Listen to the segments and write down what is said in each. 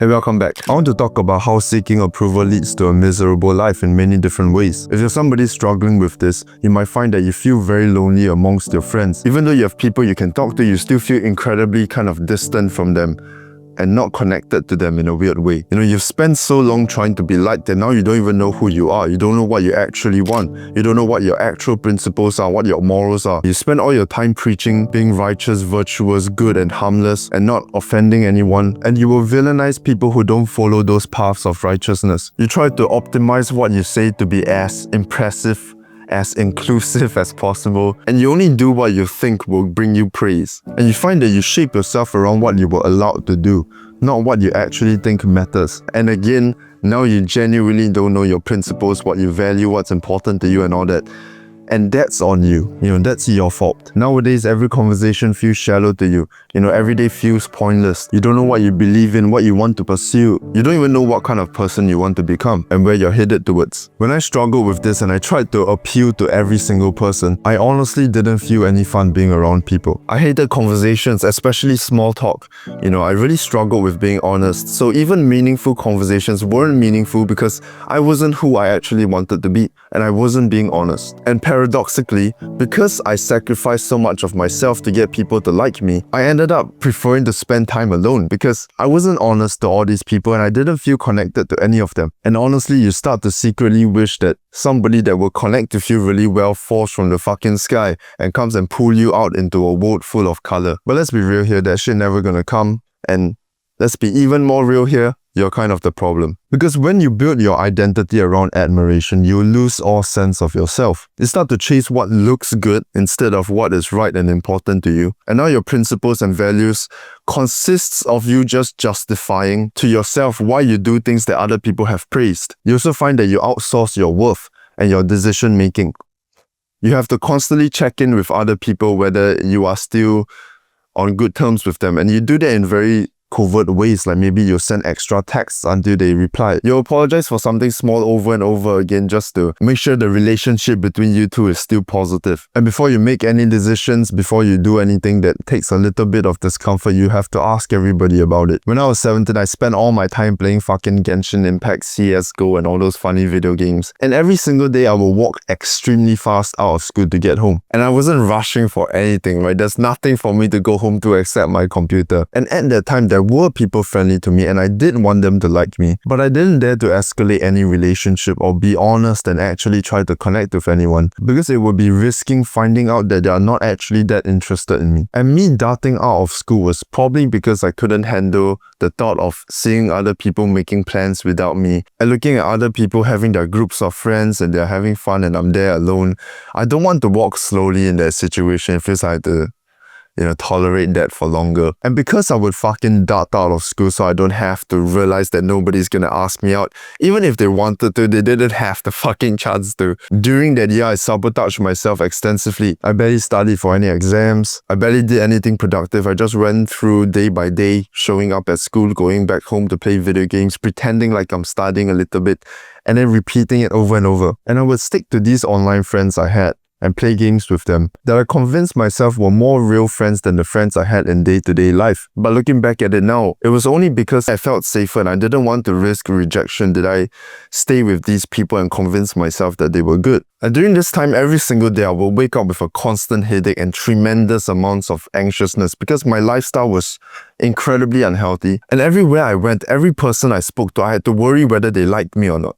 Hey, welcome back. I want to talk about how seeking approval leads to a miserable life in many different ways. If you're somebody struggling with this, you might find that you feel very lonely amongst your friends. Even though you have people you can talk to, you still feel incredibly kind of distant from them and not connected to them in a weird way. You've spent so long trying to be liked that now you don't even know who you are. You don't know what you actually want. You don't know what your actual principles are, what your morals are. You spend all your time preaching, being righteous, virtuous, good and harmless, and not offending anyone. And you will villainize people who don't follow those paths of righteousness. You try to optimize what you say to be as impressive, as inclusive as possible, and you only do what you think will bring you praise. And you find that you shape yourself around what you were allowed to do, not what you actually think matters. And again, now you genuinely don't know your principles, what you value, what's important to you and all that. And that's on you. That's your fault. Nowadays, every conversation feels shallow to you. Every day feels pointless. You don't know what you believe in, what you want to pursue. You don't even know what kind of person you want to become and where you're headed towards. When I struggled with this and I tried to appeal to every single person, I honestly didn't feel any fun being around people. I hated conversations, especially small talk. I really struggled with being honest. So even meaningful conversations weren't meaningful because I wasn't who I actually wanted to be, and I wasn't being honest. And paradoxically, because I sacrificed so much of myself to get people to like me, I ended up preferring to spend time alone because I wasn't honest to all these people and I didn't feel connected to any of them. And honestly, you start to secretly wish that somebody that will connect with you really well falls from the fucking sky and comes and pull you out into a world full of color. But let's be real here, that shit never gonna come. And let's be even more real here, you're kind of the problem. Because when you build your identity around admiration, you lose all sense of yourself. You start to chase what looks good instead of what is right and important to you. And now your principles and values consists of you just justifying to yourself why you do things that other people have praised. You also find that you outsource your worth and your decision making. You have to constantly check in with other people whether you are still on good terms with them. And you do that in very covert ways, like maybe you send extra texts until they reply. You apologize for something small over and over again just to make sure the relationship between you two is still positive. And before you make any decisions, before you do anything that takes a little bit of discomfort, you have to ask everybody about it. When I was 17, I spent all my time playing fucking Genshin Impact, CSGO and all those funny video games. And every single day I will walk extremely fast out of school to get home. And I wasn't rushing for anything, right? There's nothing for me to go home to except my computer. And at that time, there were people friendly to me and I did want them to like me, but I didn't dare to escalate any relationship or be honest and actually try to connect with anyone because it would be risking finding out that they are not actually that interested in me. And me darting out of school was probably because I couldn't handle the thought of seeing other people making plans without me and looking at other people having their groups of friends and they're having fun and I'm there alone. I don't want to walk slowly in that situation. It feels like tolerate that for longer. And because I would fucking dart out of school so I don't have to realize that nobody's gonna ask me out, even if they wanted to, they didn't have the fucking chance to. During that year, I sabotaged myself extensively. I barely studied for any exams. I barely did anything productive. I just went through day by day, showing up at school, going back home to play video games, pretending like I'm studying a little bit, and then repeating it over and over. And I would stick to these online friends I had and play games with them that I convinced myself were more real friends than the friends I had in day-to-day life. But looking back at it now, it was only because I felt safer and I didn't want to risk rejection did I stay with these people and convince myself that they were good. And during this time, every single day, I would wake up with a constant headache and tremendous amounts of anxiousness because my lifestyle was incredibly unhealthy. And everywhere I went, every person I spoke to, I had to worry whether they liked me or not,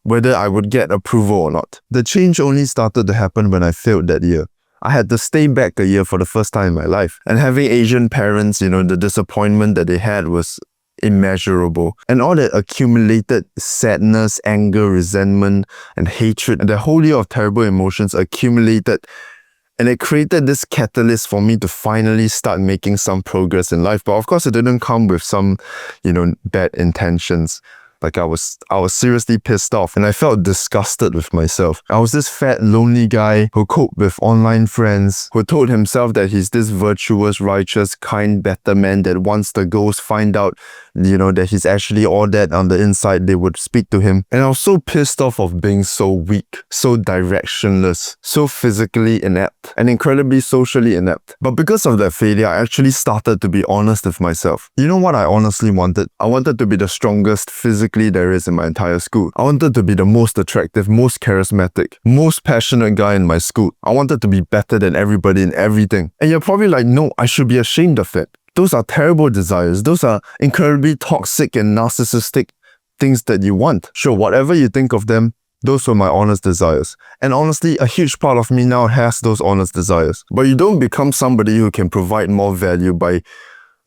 whether I would get approval or not. The change only started to happen when I failed that year. I had to stay back a year for the first time in my life. And having Asian parents, the disappointment that they had was immeasurable. And all that accumulated sadness, anger, resentment, and hatred, and the whole year of terrible emotions accumulated. And it created this catalyst for me to finally start making some progress in life. But of course, it didn't come with some, bad intentions. Like I was seriously pissed off and I felt disgusted with myself. I was this fat, lonely guy who coped with online friends, who told himself that he's this virtuous, righteous, kind, better man that once the girls find out, that he's actually all that on the inside, they would speak to him. And I was so pissed off of being so weak, so directionless, so physically inept, and incredibly socially inept. But because of that failure, I actually started to be honest with myself. You know what I honestly wanted? I wanted to be the strongest physically there is in my entire school. I wanted to be the most attractive, most charismatic, most passionate guy in my school. I wanted to be better than everybody in everything. And you're probably like, no, I should be ashamed of it. Those are terrible desires. Those are incredibly toxic and narcissistic things that you want. Sure, whatever you think of them, those were my honest desires. And honestly, a huge part of me now has those honest desires. But you don't become somebody who can provide more value by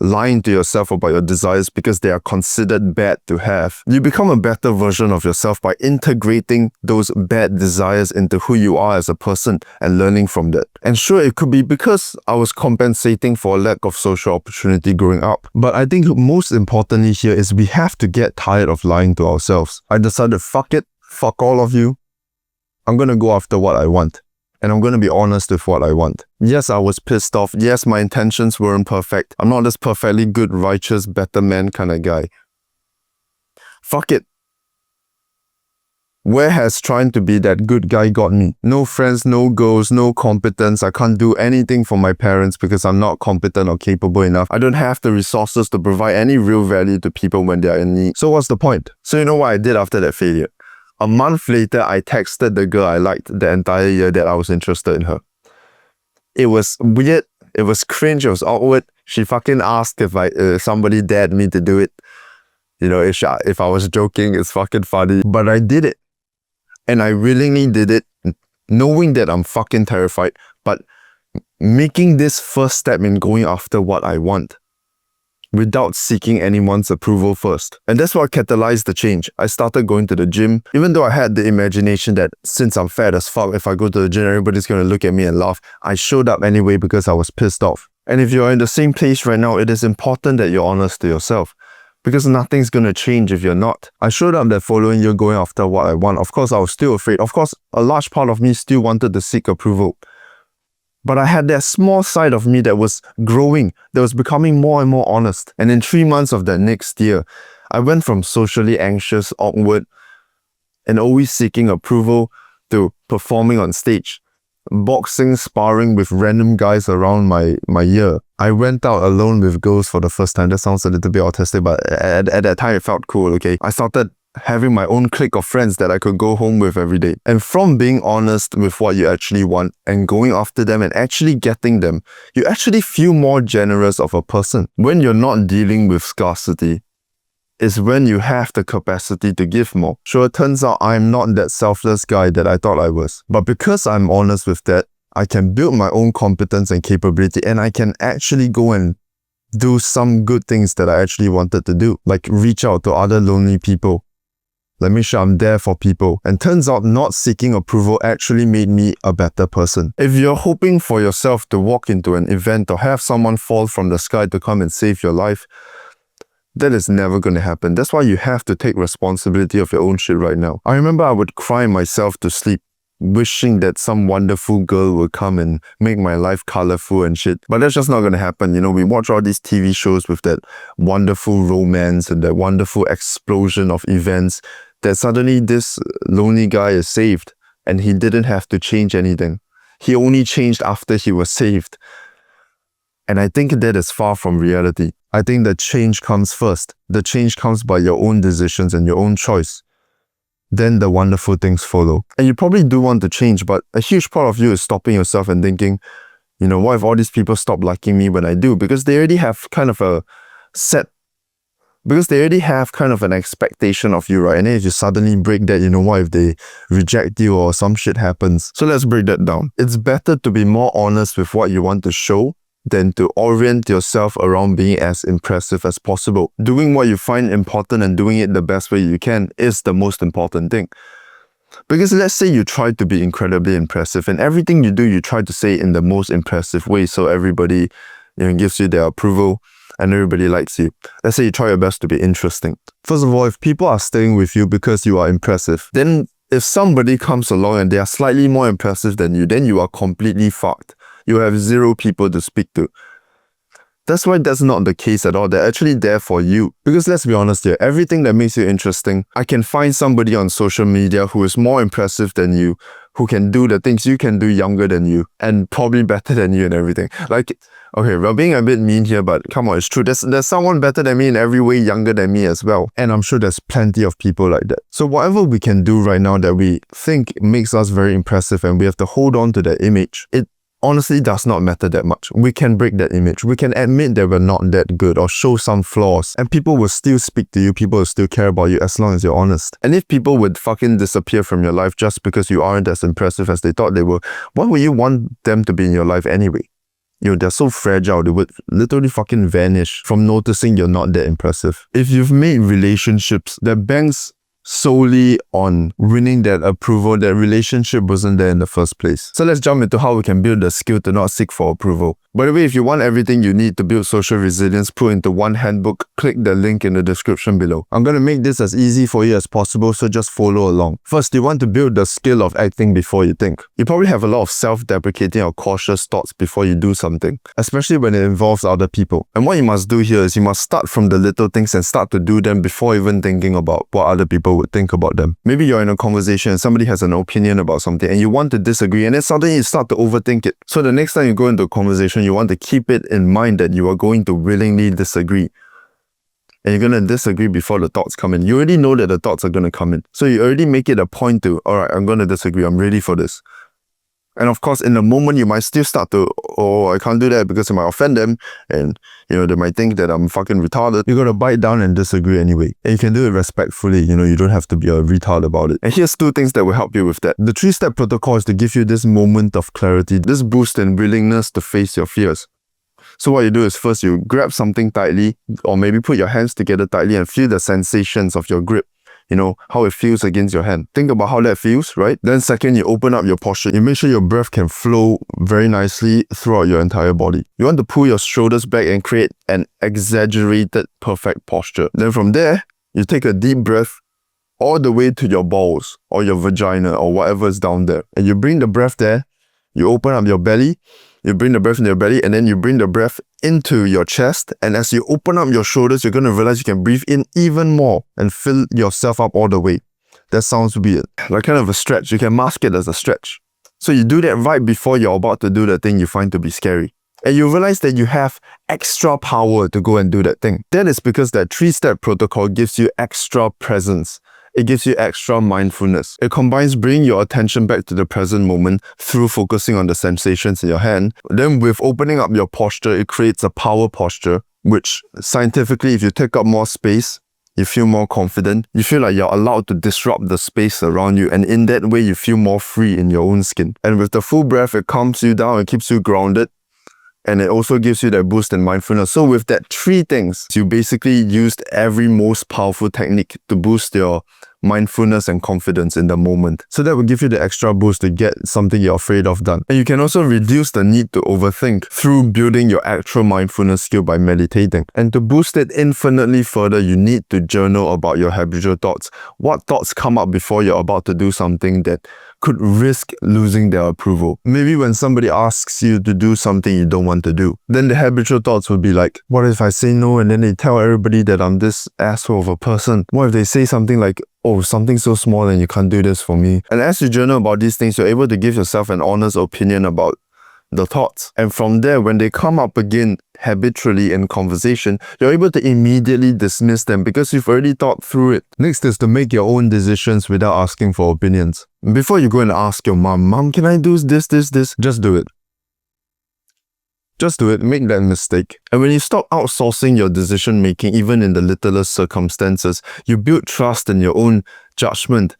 lying to yourself about your desires because they are considered bad to have. You become a better version of yourself by integrating those bad desires into who you are as a person and learning from that. And sure, it could be because I was compensating for a lack of social opportunity growing up. But I think most importantly here is we have to get tired of lying to ourselves. I decided, fuck it, fuck all of you. I'm gonna go after what I want. And I'm going to be honest with what I want. Yes, I was pissed off. Yes, my intentions weren't perfect. I'm not this perfectly good, righteous, better man kind of guy. Fuck it. Where has trying to be that good guy got me? No friends, no goals, no competence. I can't do anything for my parents because I'm not competent or capable enough. I don't have the resources to provide any real value to people when they are in need. So what's the point? So you know what I did after that failure? A month later, I texted the girl I liked the entire year that I was interested in her. It was weird. It was cringe. It was awkward. She fucking asked if somebody dared me to do it. If I was joking, it's fucking funny. But I did it. And I willingly did it, knowing that I'm fucking terrified, but making this first step in going after what I want, without seeking anyone's approval first. And that's what catalyzed the change. I started going to the gym, even though I had the imagination that since I'm fat as fuck, if I go to the gym, everybody's gonna look at me and laugh. I showed up anyway because I was pissed off. And if you're in the same place right now, it is important that you're honest to yourself, because nothing's gonna change if you're not. I showed up that following year going after what I want. Of course, I was still afraid. Of course, a large part of me still wanted to seek approval. But I had that small side of me that was growing, that was becoming more and more honest. And in 3 months of that next year, I went from socially anxious, awkward, and always seeking approval to performing on stage, boxing, sparring with random guys around my year. I went out alone with girls for the first time. That sounds a little bit autistic, but at that time it felt cool, okay? I started having my own clique of friends that I could go home with every day. And from being honest with what you actually want and going after them and actually getting them, you actually feel more generous of a person. When you're not dealing with scarcity, is when you have the capacity to give more. Sure, it turns out I'm not that selfless guy that I thought I was. But because I'm honest with that, I can build my own competence and capability, and I can actually go and do some good things that I actually wanted to do, like reach out to other lonely people. Let me show I'm there for people. And turns out not seeking approval actually made me a better person. If you're hoping for yourself to walk into an event or have someone fall from the sky to come and save your life, that is never going to happen. That's why you have to take responsibility of your own shit right now. I remember I would cry myself to sleep, wishing that some wonderful girl would come and make my life colorful and shit. But that's just not going to happen. We watch all these TV shows with that wonderful romance and that wonderful explosion of events, that suddenly this lonely guy is saved and he didn't have to change anything. He only changed after he was saved. And I think that is far from reality. I think the change comes first. The change comes by your own decisions and your own choice. Then the wonderful things follow. And you probably do want to change, but a huge part of you is stopping yourself and thinking, what if all these people stop liking me when I do? Because they already have kind of an expectation of you, right? And then if you suddenly break that, what if they reject you or some shit happens? So let's break that down. It's better to be more honest with what you want to show than to orient yourself around being as impressive as possible. Doing what you find important and doing it the best way you can is the most important thing. Because let's say you try to be incredibly impressive and everything you do, you try to say in the most impressive way so everybody gives you their approval. and everybody likes you. Let's say you try your best to be interesting. First of all, if people are staying with you because you are impressive, then if somebody comes along and they are slightly more impressive than you, then you are completely fucked. You have 0 people to speak to. That's why that's not the case at all. They're actually there for you. Because let's be honest here, everything that makes you interesting, I can find somebody on social media who is more impressive than you, who can do the things you can do younger than you, and probably better than you and everything. Like, okay, we're being a bit mean here, but come on, it's true. There's someone better than me in every way, younger than me as well. And I'm sure there's plenty of people like that. So whatever we can do right now that we think makes us very impressive and we have to hold on to that image, it honestly does not matter that much. We can break that image. We can admit that we're not that good or show some flaws, and people will still speak to you, people will still care about you as long as you're honest. And if people would fucking disappear from your life just because you aren't as impressive as they thought they were, why would you want them to be in your life anyway? You know, they're so fragile, they would literally fucking vanish from noticing you're not that impressive. If you've made relationships that banks solely on winning that approval, that relationship wasn't there in the first place. So let's jump into how we can build the skill to not seek for approval. By the way, if you want everything you need to build social resilience put into one handbook, click the link in the description below. I'm going to make this as easy for you as possible, so just follow along. First, you want to build the skill of acting before you think. You probably have a lot of self-deprecating or cautious thoughts before you do something, especially when it involves other people. And what you must do here is you must start from the little things and start to do them before even thinking about what other people would think about them. Maybe you're in a conversation and somebody has an opinion about something and you want to disagree, and then suddenly you start to overthink it. So the next time you go into a conversation, you want to keep it in mind that you are going to willingly disagree. And you're going to disagree before the thoughts come in. You already know that the thoughts are going to come in. So you already make it a point to, alright, I'm going to disagree. I'm ready for this. And of course, in the moment, you might still start to, oh, I can't do that because it might offend them. And, you know, they might think that I'm fucking retarded. You got to bite down and disagree anyway. And you can do it respectfully. You know, you don't have to be a retard about it. And here's 2 things that will help you with that. The 3-step protocol is to give you this moment of clarity, this boost in willingness to face your fears. So what you do is first you grab something tightly, or maybe put your hands together tightly and feel the sensations of your grip. You know, how it feels against your hand. Think about how that feels, right? Then second, you open up your posture. You make sure your breath can flow very nicely throughout your entire body. You want to pull your shoulders back and create an exaggerated, perfect posture. Then from there, you take a deep breath all the way to your balls or your vagina or whatever is down there. And you bring the breath there, you open up your belly, you bring the breath into your belly, and then you bring the breath into your chest. And as you open up your shoulders, you're going to realize you can breathe in even more and fill yourself up all the way. That sounds weird. Like kind of a stretch. You can mask it as a stretch. So you do that right before you're about to do the thing you find to be scary. And you realize that you have extra power to go and do that thing. That is because that 3-step protocol gives you extra presence. It gives you extra mindfulness. It combines bringing your attention back to the present moment through focusing on the sensations in your hand. Then with opening up your posture, it creates a power posture, which scientifically, if you take up more space, you feel more confident. You feel like you're allowed to disrupt the space around you. And in that way, you feel more free in your own skin. And with the full breath, it calms you down, it keeps you grounded. And it also gives you that boost in mindfulness. So with that 3 things, you basically used every most powerful technique to boost your mindfulness and confidence in the moment. So that will give you the extra boost to get something you're afraid of done. And you can also reduce the need to overthink through building your actual mindfulness skill by meditating. And to boost it infinitely further, you need to journal about your habitual thoughts. What thoughts come up before you're about to do something that could risk losing their approval? Maybe when somebody asks you to do something you don't want to do, then the habitual thoughts would be like, what if I say no and then they tell everybody that I'm this asshole of a person? What if they say something like, oh, something so small and you can't do this for me? And as you journal about these things, you're able to give yourself an honest opinion about the thoughts. And from there, when they come up again habitually in conversation, you're able to immediately dismiss them because you've already thought through it. Next is to make your own decisions without asking for opinions. Before you go and ask your mom, can I do this? Just do it. Just do it, make that mistake. And when you stop outsourcing your decision making, even in the littlest circumstances, you build trust in your own judgment,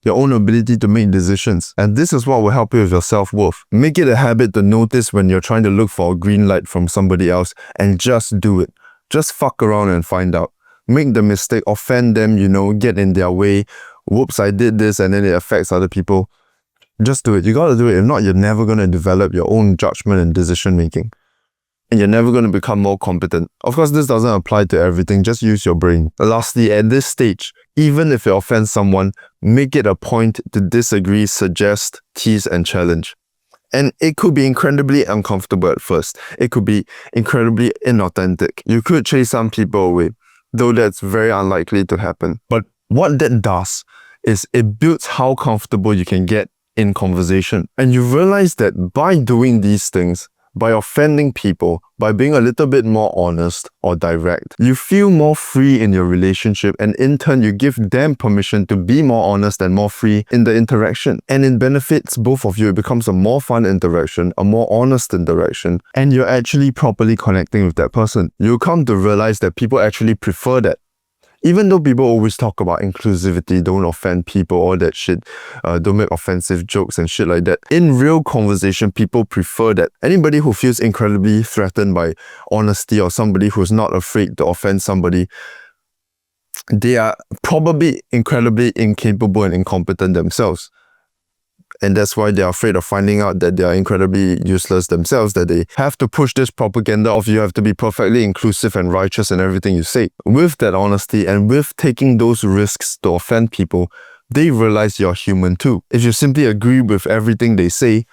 your own ability to make decisions. And this is what will help you with your self-worth. Make it a habit to notice when you're trying to look for a green light from somebody else and just do it. Just fuck around and find out. Make the mistake, offend them, get in their way. Whoops, I did this and then it affects other people. Just do it. You gotta do it. If not, you're never gonna develop your own judgment and decision making. and you're never going to become more competent. Of course, this doesn't apply to everything, just use your brain. Lastly, at this stage, even if you offend someone, make it a point to disagree, suggest, tease, and challenge. And it could be incredibly uncomfortable at first. It could be incredibly inauthentic. You could chase some people away, though that's very unlikely to happen. But what that does is it builds how comfortable you can get in conversation. And you realize that by doing these things, by offending people, by being a little bit more honest or direct, you feel more free in your relationship, and in turn, you give them permission to be more honest and more free in the interaction. And it benefits both of you. It becomes a more fun interaction, a more honest interaction, and you're actually properly connecting with that person. You'll come to realize that people actually prefer that. Even though people always talk about inclusivity, don't offend people, all that shit, don't make offensive jokes and shit like that, in real conversation, people prefer that. Anybody who feels incredibly threatened by honesty, or somebody who's not afraid to offend somebody, they are probably incredibly incapable and incompetent themselves. And that's why they're afraid of finding out that they are incredibly useless themselves, that they have to push this propaganda of you have to be perfectly inclusive and righteous in everything you say. With that honesty and with taking those risks to offend people, they realize you're human too. If you simply agree with everything they say,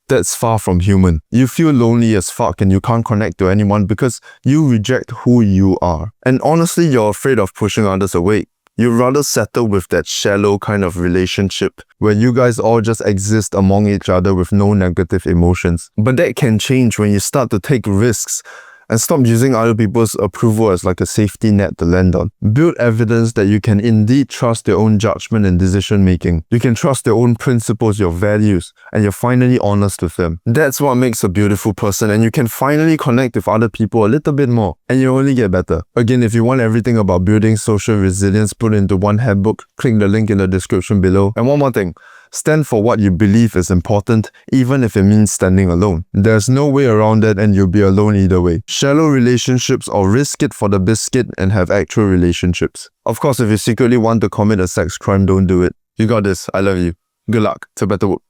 that's far from human. You feel lonely as fuck and you can't connect to anyone because you reject who you are. And honestly, you're afraid of pushing others away. You'd rather settle with that shallow kind of relationship where you guys all just exist among each other with no negative emotions. But that can change when you start to take risks and stop using other people's approval as like a safety net to land on. Build evidence that you can indeed trust your own judgment and decision making. You can trust your own principles, your values, and you're finally honest with them. That's what makes a beautiful person, and you can finally connect with other people a little bit more, and you only get better. Again, if you want everything about building social resilience put into one handbook, click the link in the description below. And one more thing, stand for what you believe is important, even if it means standing alone. There's no way around that, and you'll be alone either way. Shallow relationships, or risk it for the biscuit and have actual relationships. Of course, if you secretly want to commit a sex crime, don't do it. You got this. I love you. Good luck. To better work.